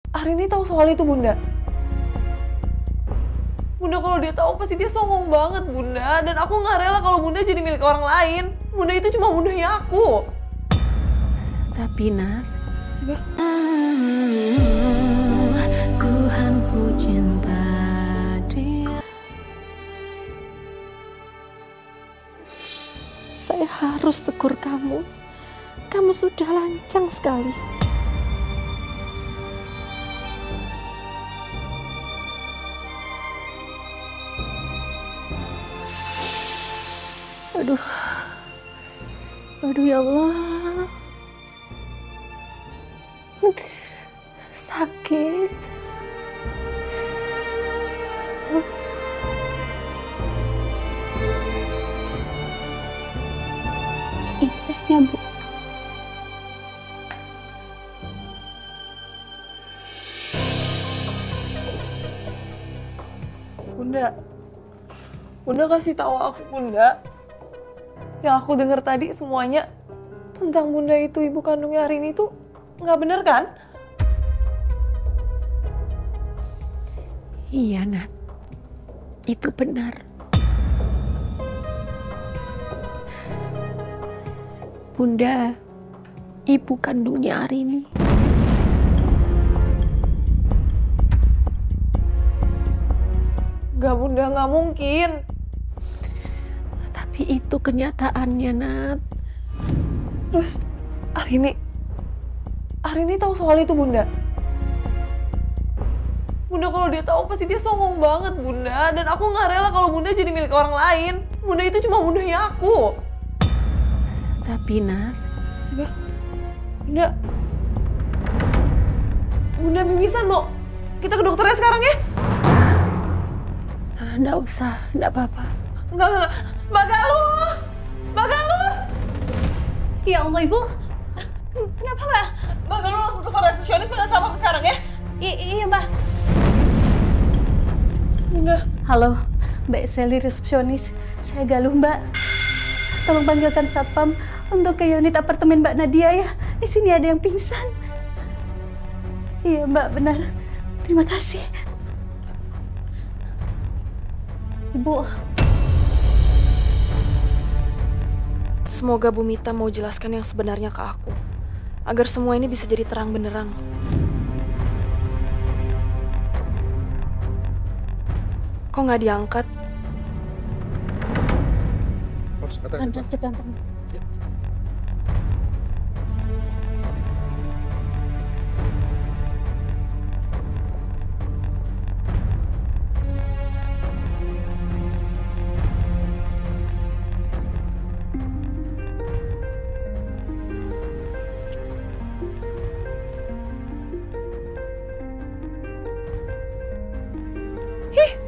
Arini tahu soal itu, Bunda. Bunda kalau dia tahu pasti dia songong banget, Bunda. Dan aku nggak rela kalau Bunda jadi milik orang lain. Bunda itu cuma bundanya aku. Tapi Nat, Sudah. Tuhan ku cinta dia. Saya harus tegur kamu. Kamu sudah lancang sekali. Aduh. Aduh ya Allah. Sakit. Ini tehnya, Bu. Bunda kasih tahu aku, Bunda. Yang aku dengar tadi semuanya tentang Bunda itu ibu kandungnya Arini itu nggak bener kan? Iya, Nat. Itu benar. Bunda, ibu kandungnya Arini. Nggak, Bunda, nggak mungkin. Tapi itu kenyataannya, Nat. Terus Arini tahu soal itu, Bunda. Bunda kalau dia tahu pasti dia songong banget, Bunda. Dan aku nggak rela kalau Bunda jadi milik orang lain. Bunda itu cuma bundanya aku. Tapi Nat, Sudah. Bunda mimisan mau. Kita ke dokternya sekarang ya? nggak usah, nggak apa-apa. Enggak. Mbak Galuh! Mbak Galuh! Ya Allah, Ibu. Kenapa, Mbak? Mbak Galuh langsung telepon resepsionis pada sama sekarang ya? Iya, Mbak. Bunda. Halo, Mbak Sally resepsionis. Saya Galuh, Mbak. Tolong panggilkan satpam untuk ke unit apartemen Mbak Nadia ya. Di sini ada yang pingsan. Iya, Mbak, benar. Terima kasih. Ibu. Semoga Bu Mita mau jelaskan yang sebenarnya ke aku, agar semua ini bisa jadi terang benderang. Kok nggak diangkat? Cepetan.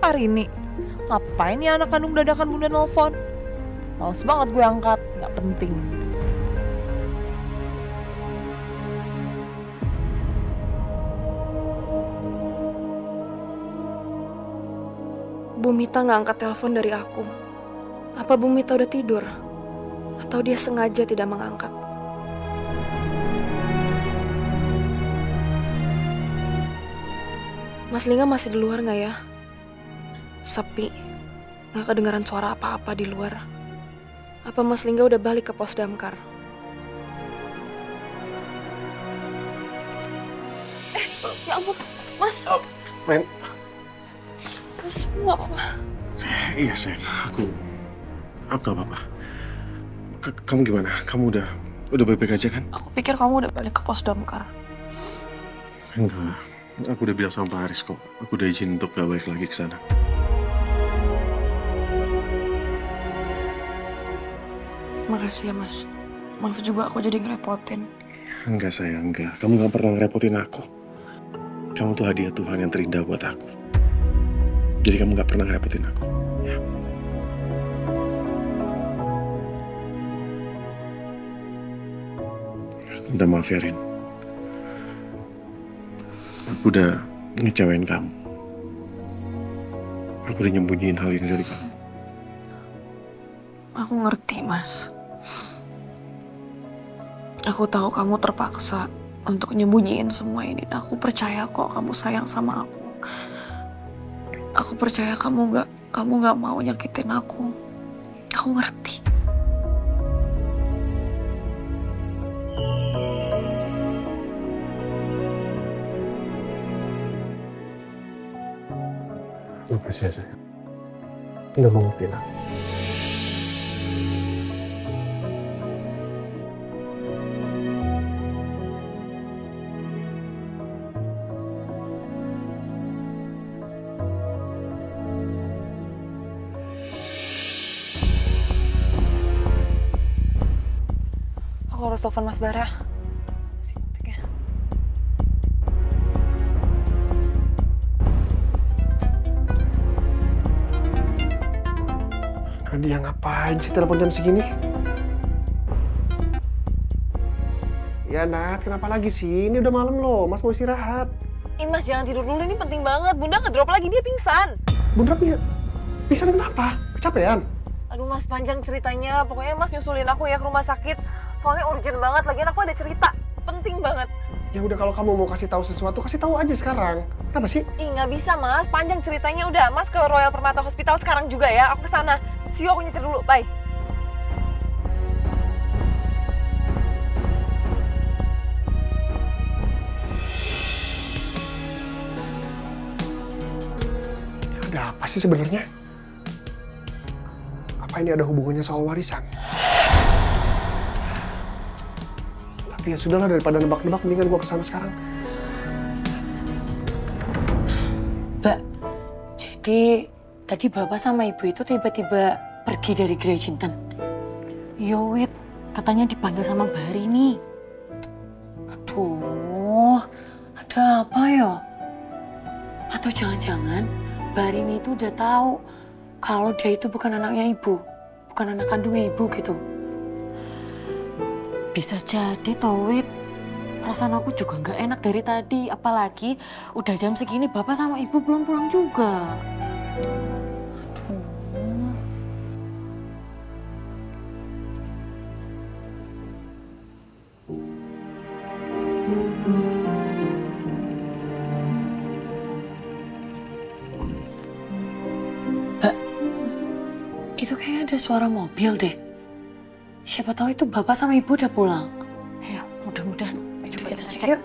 Arini, ngapain ya anak kandung dadakan Bunda nelfon? Males banget gue angkat, nggak penting. Bu Mita nggak angkat telepon dari aku. Apa Bu Mita udah tidur? Atau dia sengaja tidak mengangkat? Mas Lingga masih di luar nggak ya? Sepi, nggak kedengaran suara apa-apa di luar. Apa Mas Lingga udah balik ke pos damkar? Ya ampun, Mas. Men. Mas, nggak apa-apa. Iya, sayang. Aku nggak apa-apa. Kamu gimana? Kamu udah baik-baik aja kan? Aku pikir kamu udah balik ke pos damkar. Enggak. Aku udah bilang sama Pak Haris kok. Aku udah izin untuk gak balik lagi ke sana. Makasih ya, Mas. Maaf juga aku jadi ngerepotin. Enggak, sayang, enggak. Kamu gak pernah ngerepotin aku. Kamu tuh hadiah Tuhan yang terindah buat aku. Jadi kamu gak pernah ngerepotin aku. Ya. Minta maaf ya, Rin. Aku udah ngecewain kamu. Aku udah nyembunyiin hal ini dari kamu. Aku ngerti, Mas. Aku tahu kamu terpaksa untuk nyembunyiin semua ini. Dan aku percaya kok kamu sayang sama aku. Aku percaya kamu nggak mau nyakitin aku. Aku ngerti. Makasih ya sayang. Udah mau ngertiin aku. Aku harus telepon Mas Bara. Sibuk ya. Dia ngapain sih telepon jam segini? Ya Nat, kenapa lagi sih? Ini udah malam loh, Mas mau istirahat. Ih Mas, jangan tidur dulu, ini penting banget. Bunda ngedrop lagi, dia pingsan. Bunda pingsan kenapa? Kecapean? Aduh Mas, panjang ceritanya. Pokoknya Mas nyusulin aku ya ke rumah sakit. Soalnya urgent banget, lagian aku ada cerita. Penting banget. Ya udah kalau kamu mau kasih tahu sesuatu, kasih tahu aja sekarang. Kenapa sih? Ih nggak bisa Mas, panjang ceritanya. Udah, Mas ke Royal Permata Hospital sekarang juga ya. Aku kesana. See you, aku nyetir dulu. Bye. Ada apa sih sebenarnya? Apa ini ada hubungannya soal warisan? Tapi ya sudahlah, daripada nebak-nebak, mendingan gua kesana sekarang. Mbak, jadi tadi Bapak sama Ibu itu tiba-tiba pergi dari Gereja Cinten. Yo wait, katanya dipanggil sama Mbak Harini. Aduh, ada apa ya? Atau jangan-jangan Mbak Harini itu udah tahu kalau dia itu bukan anaknya Ibu, bukan anak kandungnya Ibu gitu. Bisa jadi toh, wait. Perasaan aku juga nggak enak dari tadi, apalagi udah jam segini Bapak sama Ibu belum pulang juga. Mbak, itu kayaknya ada suara mobil deh. Siapa tahu itu Bapak sama Ibu udah pulang. Ayo, mudah-mudahan. Ayo kita cek yuk.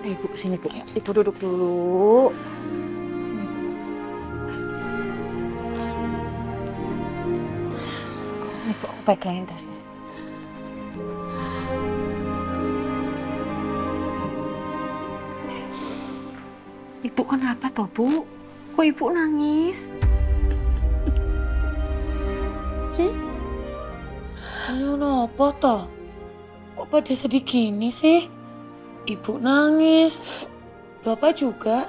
Ibu kesini, Bu. Ibu duduk dulu. Sini, Bu. Sini, Bu. Aku pegangin tasnya. Ibu kenapa toh, Bu? Kok Ibu nangis? Kenapa toh? Kok pada sedih gini sih? Ibu nangis, Bapak juga.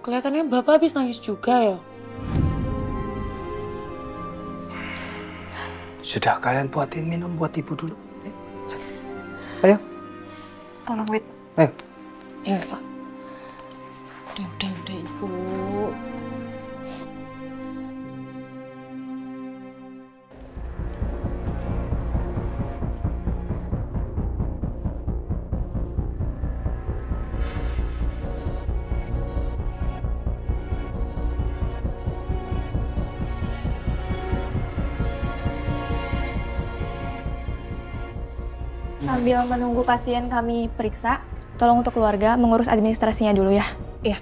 Kelihatannya Bapak habis nangis juga ya. Sudah, kalian buatin minum buat Ibu dulu. Ayo. Tolong, Wit. Ayo. Ya, Pak. Udah, Ibu. Sambil menunggu pasien kami periksa, tolong untuk keluarga mengurus administrasinya dulu ya. Iya.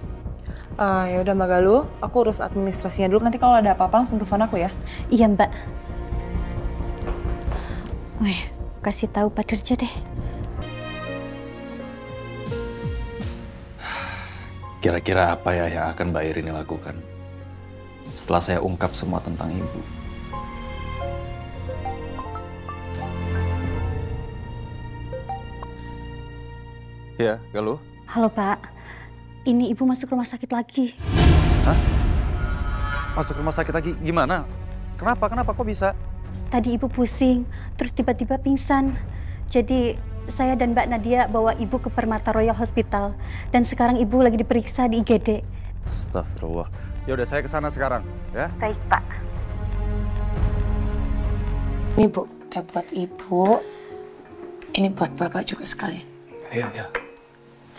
Ya udah Mbak Galuh, aku urus administrasinya dulu. Nanti kalau ada apa-apa langsung telepon aku ya. Iya, Mbak. Weh, kasih tahu Pak Dirja deh. Kira-kira apa ya yang akan Mbak Irini lakukan setelah saya ungkap semua tentang Ibu? Ya, Galuh. Halo, Pak. Ini Ibu masuk rumah sakit lagi. Hah? Masuk rumah sakit lagi? Gimana? Kenapa? Kok bisa? Tadi Ibu pusing, terus tiba-tiba pingsan. Jadi saya dan Mbak Nadia bawa ibu ke Permata Royal Hospital dan sekarang ibu lagi diperiksa di IGD. Astagfirullah. Ya udah saya ke sana sekarang, ya. Baik, Pak. Ini Bu, udah buat Ibu. Ini buat Bapak juga sekalian. Iya.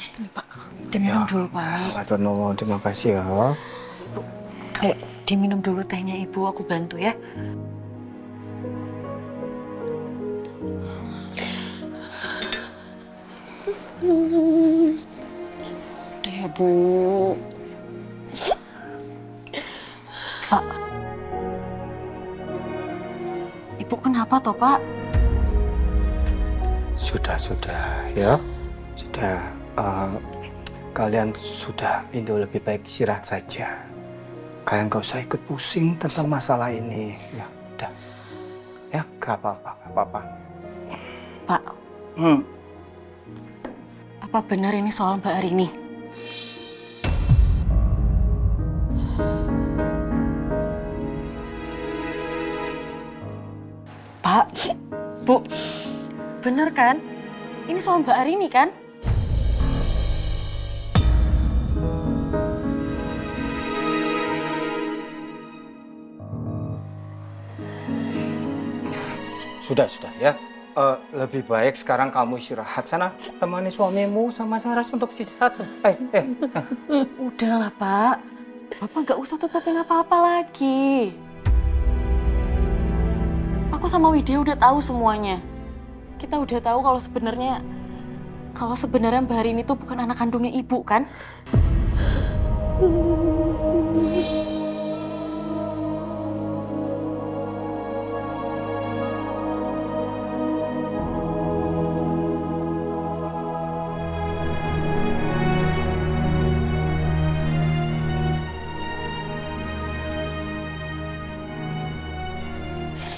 Ini Pak, diminum dulu Pak. Aduh, terima kasih ya. Bu, ayo diminum dulu tehnya Ibu, aku bantu ya. Udah ya Bu. Pak. Ibu kenapa toh Pak? Sudah ya. Sudah. Kalian sudah itu lebih baik istirahat saja. Kalian gak usah ikut pusing tentang masalah ini. Ya udah. Ya gak apa-apa. Pak. Apa benar ini soal Mbak Arini? Pak, Bu, bener kan? Ini soal Mbak Arini kan? Sudah ya. Lebih baik sekarang kamu istirahat sana. Temani suamimu sama Saras untuk istirahat. Udahlah Pak, Bapak nggak usah tutupin apa-apa lagi. Aku sama Widya udah tahu semuanya. Kita udah tahu kalau sebenarnya Mbak Arini itu bukan anak kandungnya Ibu kan?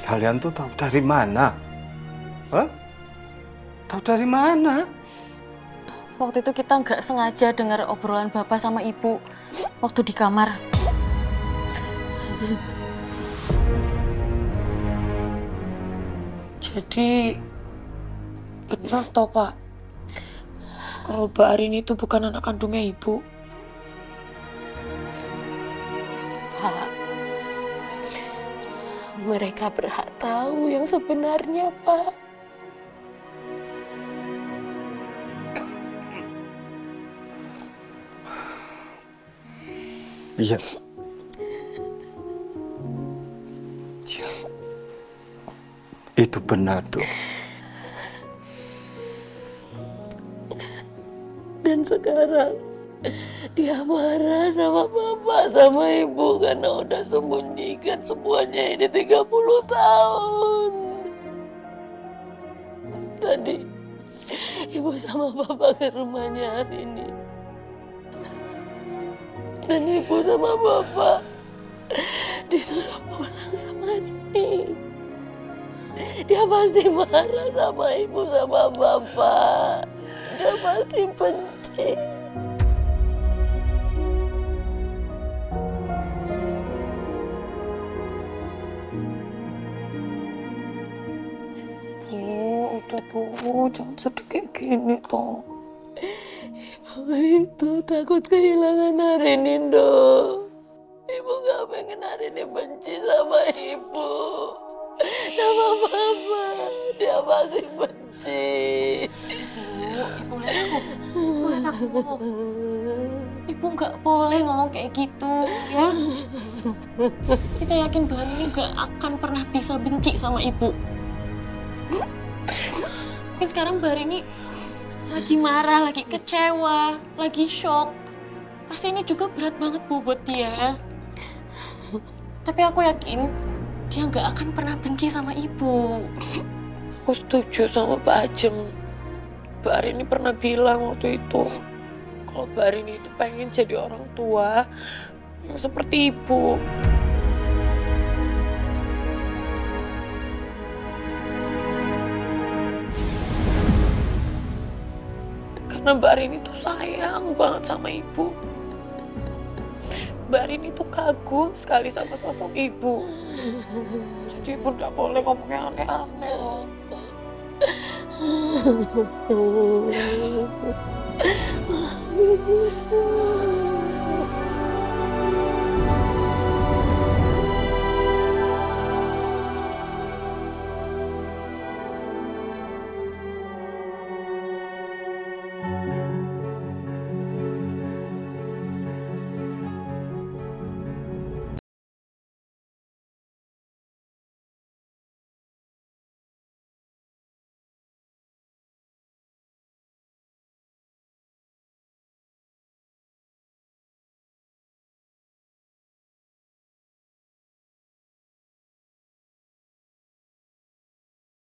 Kalian tuh tahu dari mana? Hah? Tahu dari mana? Waktu itu kita nggak sengaja dengar obrolan Bapak sama Ibu waktu di kamar. Jadi benar toh Pak, kalau Mbak Arini itu bukan anak kandungnya Ibu. Pak, mereka berhak tahu yang sebenarnya, Pak. Iya. Itu benar tuh. Dan sekarang dia marah sama Bapak, sama Ibu karena udah sembunyikan semuanya ini 30 tahun. Tadi Ibu sama Bapak ke rumahnya hari ini. Dan Ibu sama Bapak disuruh pulang sama Arini. Dia pasti marah sama Ibu sama Bapak. Dia pasti benci. Udah Bu, jangan sedih kayak gini toh. Ibu itu takut kehilangan Arini, dong. Ibu gak pengen Arini benci sama Ibu. Sama Mama, dia pasti benci. Ibu lihat aku. Ibu nggak boleh ngomong kayak gitu, ya. Kita yakin Mbak Arini nggak akan pernah bisa benci sama Ibu. Mungkin sekarang Mbak Arini lagi marah, lagi kecewa, lagi shock. Pasti ini juga berat banget Bu buat dia. Tapi aku yakin dia nggak akan pernah benci sama Ibu. Aku setuju sama Pak Ajem. Mbak Arini pernah bilang waktu itu kalau Mbak Arini itu pengen jadi orang tua yang seperti Ibu. Karena Mbak Arini tuh sayang banget sama Ibu. Mbak Arini tuh kagum sekali sama sosok Ibu. Jadi Ibu nggak boleh ngomongnya aneh-aneh. Maafin Ibu.